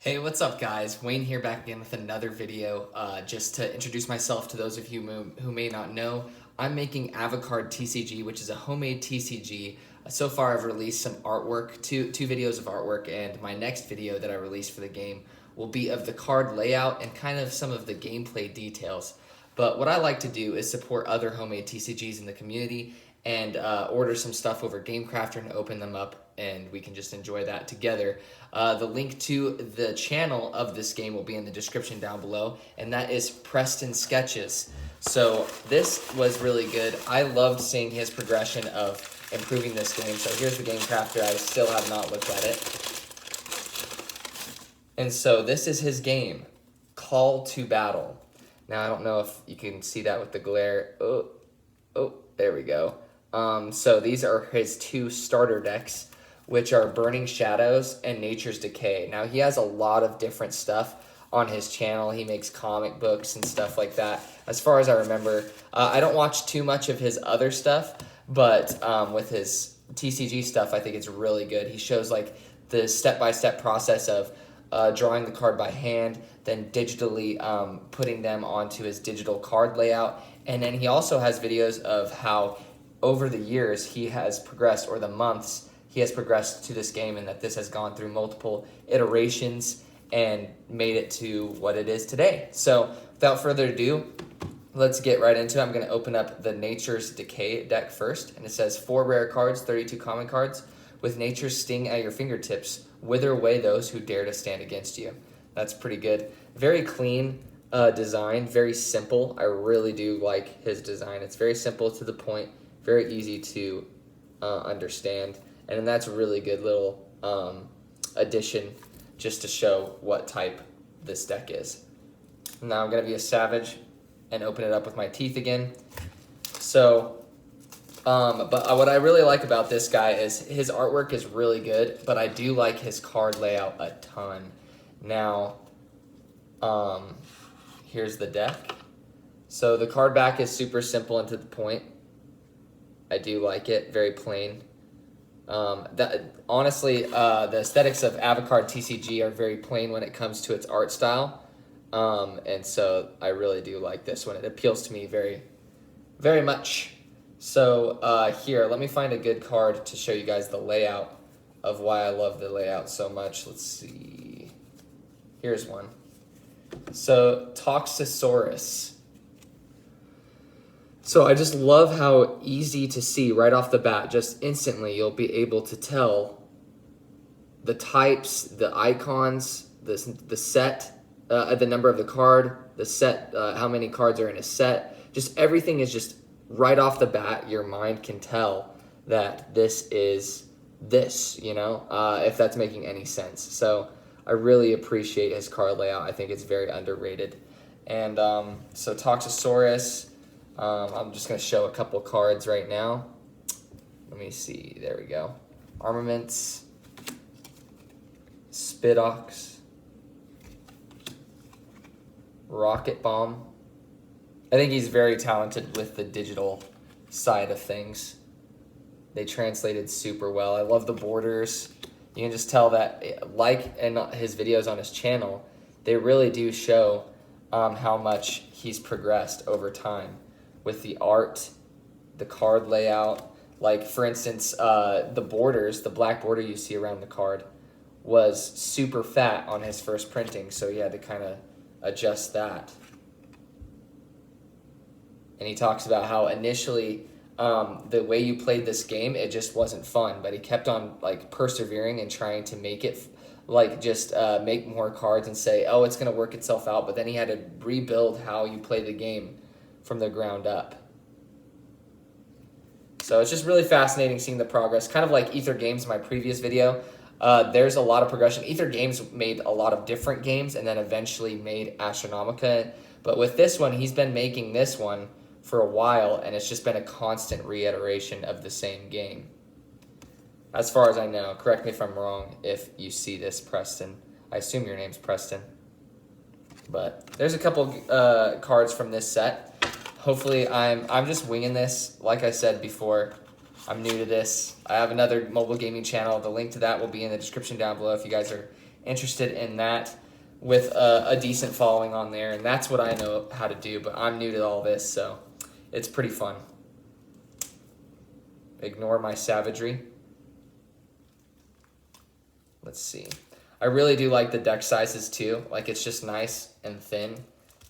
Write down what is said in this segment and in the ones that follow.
Hey, what's up guys? Wayne here back again with another video. Just to introduce myself to those of you who may not know, I'm making AvaCard TCG, which is a homemade TCG. So far I've released some artwork, two videos of artwork, and my next video that I released for the game will be of the card layout and kind of some of the gameplay details. But what I like to do is support other homemade TCGs in the community and order some stuff over Gamecrafter and open them up, and we can just enjoy that together. The link to the channel of this game will be in the description down below, and that is Preston Sketches. So this was really good. I loved seeing his progression of improving this game. So here's the Gamecrafter. I still have not looked at it. And so this is his game, Call to Battle. Now I don't know if you can see that with the glare. Oh, there we go. So these are his two starter decks, which are Burning Shadows and Nature's Decay. Now, he has a lot of different stuff on his channel. He makes comic books and stuff like that, as far as I remember. I don't watch too much of his other stuff, but with his TCG stuff, I think it's really good. He shows like the step-by-step process of drawing the card by hand, then digitally putting them onto his digital card layout. And then he also has videos of how over the years he has progressed, or the months he has progressed to this game, and that this has gone through multiple iterations and made it to what it is today. So without further ado, let's get right into it. I'm going to open up the Nature's Decay deck first, and it says 4 rare cards, 32 common cards. With Nature's Sting at your fingertips, wither away those who dare to stand against you. That's pretty good. Very clean design, very simple. I really do like his design. It's very simple, to the point, very easy to understand. And that's a really good little addition, just to show what type this deck is. Now I'm going to be a savage and open it up with my teeth again. So, but what I really like about this guy is his artwork is really good, but I do like his card layout a ton. Now, here's the deck. So the card back is super simple and to the point. I do like it, very plain. Honestly, the aesthetics of AvaCard TCG are very plain when it comes to its art style. And so I really do like this one. It appeals to me very, very much. So here, let me find a good card to show you guys the layout of why I love the layout so much. Let's see. Here's one. So Toxosaurus. So I just love how easy to see right off the bat. Just instantly you'll be able to tell the types, the icons, the set, the number of the card, the set, how many cards are in a set. Just everything is just right off the bat. Your mind can tell that this is this, you know, if that's making any sense. So I really appreciate his card layout. I think it's very underrated. And so Toxosaurus. I'm just going to show a couple cards right now. Let me see. There we go. Armaments. Spidox. Rocket Bomb. I think he's very talented with the digital side of things. They translated super well. I love the borders. You can just tell that, like in his videos on his channel, they really do show how much he's progressed over time. With the art, the card layout. Like, for instance, the borders, the black border you see around the card was super fat on his first printing, so he had to kind of adjust that. And he talks about how initially the way you played this game, it just wasn't fun, but he kept on like persevering and trying to make it like just make more cards and say, oh, it's going to work itself out, but then he had to rebuild how you play the game from the ground up. So it's just really fascinating seeing the progress. Kind of like Ether Games, my previous video. There's a lot of progression. Ether Games made a lot of different games and then eventually made Astronomica. But with this one, he's been making this one for a while, and it's just been a constant reiteration of the same game. As far as I know, correct me if I'm wrong if you see this, Preston. I assume your name's Preston. But there's a couple cards from this set. Hopefully, I'm just winging this. Like I said before, I'm new to this. I have another mobile gaming channel. The link to that will be in the description down below if you guys are interested in that with a decent following on there, and that's what I know how to do, but I'm new to all this, so it's pretty fun. Ignore my savagery. Let's see. I really do like the deck sizes too. Like, it's just nice and thin.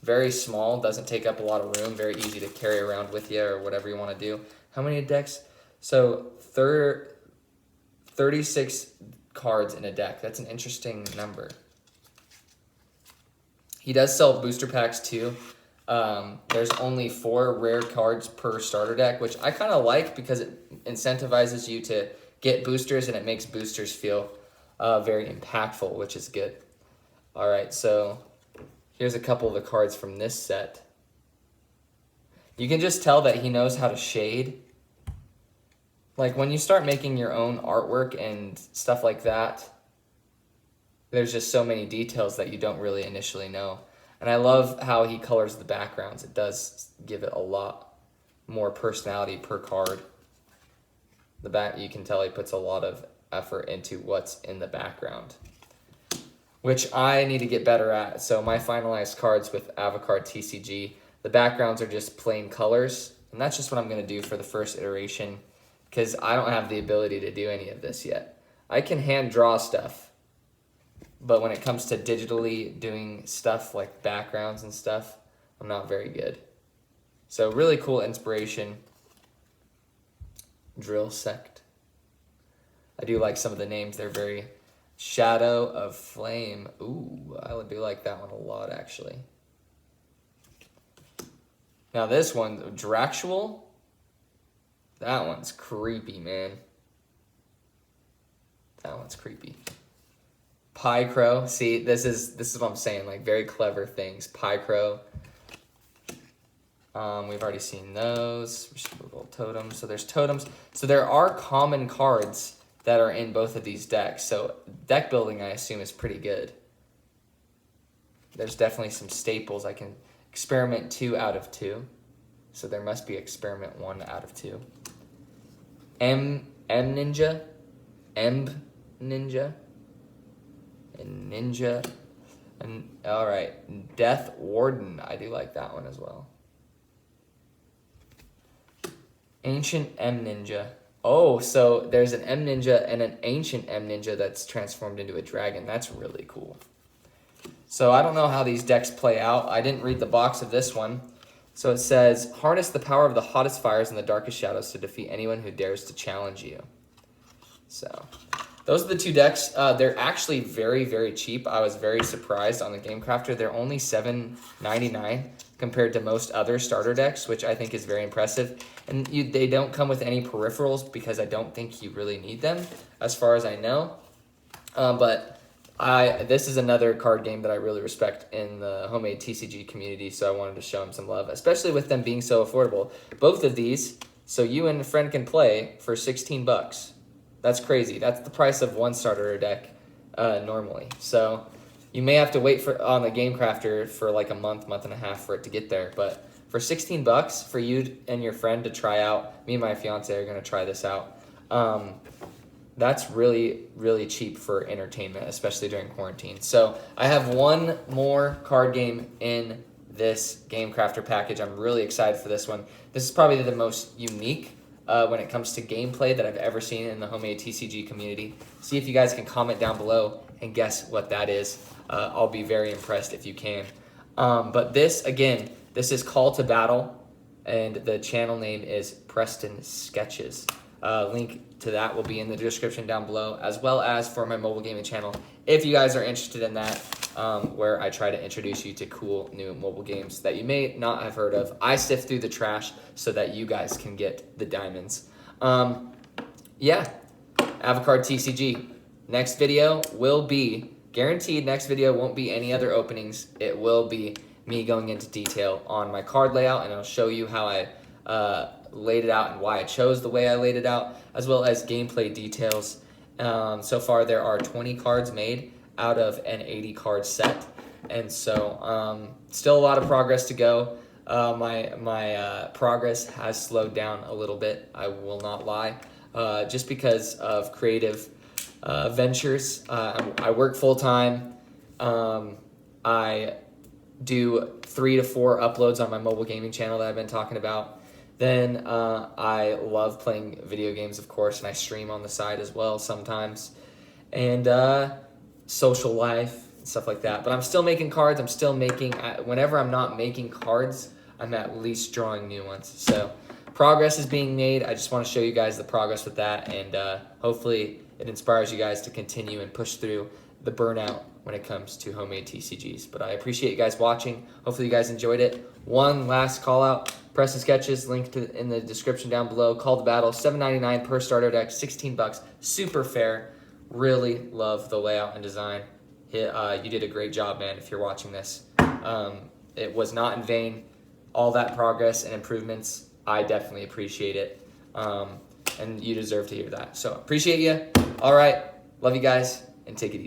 Very small, doesn't take up a lot of room, very easy to carry around with you or whatever you want to do. How many decks? So 36 cards in a deck. That's an interesting number. He does sell booster packs too. There's only 4 rare cards per starter deck, which I kind of like because it incentivizes you to get boosters, and it makes boosters feel very impactful, which is good. All right, so here's a couple of the cards from this set. You can just tell that he knows how to shade. Like, when you start making your own artwork and stuff like that, there's just so many details that you don't really initially know. And I love how he colors the backgrounds. It does give it a lot more personality per card. The back, you can tell he puts a lot of effort into what's in the background, which I need to get better at. So my finalized cards with AvaCard TCG, the backgrounds are just plain colors, and that's just what I'm going to do for the first iteration, because I don't have the ability to do any of this yet. I can hand draw stuff, but when it comes to digitally doing stuff like backgrounds and stuff, I'm not very good. So really cool inspiration. Drill Sect. I do like some of the names. They're very Shadow of Flame. Ooh, I do like that one a lot, actually. Now this one, Draxual. That one's creepy, man. That one's creepy. Pycro. See, this is what I'm saying. Like, very clever things. Pycro. We've already seen those. Restore totems. So there's totems. So there are common cards that are in both of these decks. So deck building, I assume, is pretty good. There's definitely some staples. I can experiment 2 out of 2. So there must be experiment 1 out of 2. Ninja. And Ninja. And all right. Death Warden. I do like that one as well. Ancient M Ninja. Oh, so there's an M Ninja and an Ancient M Ninja that's transformed into a dragon. That's really cool. So I don't know how these decks play out. I didn't read the box of this one. So it says, harness the power of the hottest fires and the darkest shadows to defeat anyone who dares to challenge you. So those are the 2 decks. They're actually very, very cheap. I was very surprised on the Gamecrafter. They're only $7.99 compared to most other starter decks, which I think is very impressive. And they don't come with any peripherals because I don't think you really need them, as far as I know. But this is another card game that I really respect in the homemade TCG community, so I wanted to show them some love, especially with them being so affordable. Both of these, so you and a friend can play for 16 bucks. That's crazy. That's the price of one starter deck normally. So you may have to wait on the Gamecrafter for like a month and a half for it to get there. But for 16 bucks for you and your friend to try out, me and my fiance are going to try this out. That's really, really cheap for entertainment, especially during quarantine. So I have one more card game in this Gamecrafter package. I'm really excited for this one. This is probably the most unique when it comes to gameplay that I've ever seen in the homemade TCG community. See if you guys can comment down below and guess what that is. I'll be very impressed if you can. But this, again, this is Call to Battle, and the channel name is Preston Sketches. Link to that will be in the description down below, as well as for my mobile gaming channel, if you guys are interested in that, where I try to introduce you to cool new mobile games that you may not have heard of. I sift through the trash so that you guys can get the diamonds. Yeah, AvaCard TCG. Next video will be, guaranteed next video won't be any other openings. It will be me going into detail on my card layout, and I'll show you how I laid it out and why I chose the way I laid it out, as well as gameplay details. So far there are 20 cards made out of an 80 card set, and so still a lot of progress to go. My progress has slowed down a little bit, I will not lie, just because of creative ventures. I work full time. I do 3 to 4 uploads on my mobile gaming channel that I've been talking about. Then I love playing video games, of course, and I stream on the side as well sometimes. And social life, and stuff like that. But I'm still making cards. I'm still making, whenever I'm not making cards, I'm at least drawing new ones. So progress is being made. I just want to show you guys the progress with that, and hopefully it inspires you guys to continue and push through the burnout when it comes to homemade TCGs. But I appreciate you guys watching. Hopefully you guys enjoyed it. One last call out, Preston Sketches, linked in the description down below. Call to battle, $7.99 per starter deck, 16 bucks, super fair. Really love the layout and design. You did a great job, man, if you're watching this. It was not in vain. All that progress and improvements, I definitely appreciate it. And you deserve to hear that. So appreciate you. All right. Love you guys, and take it easy.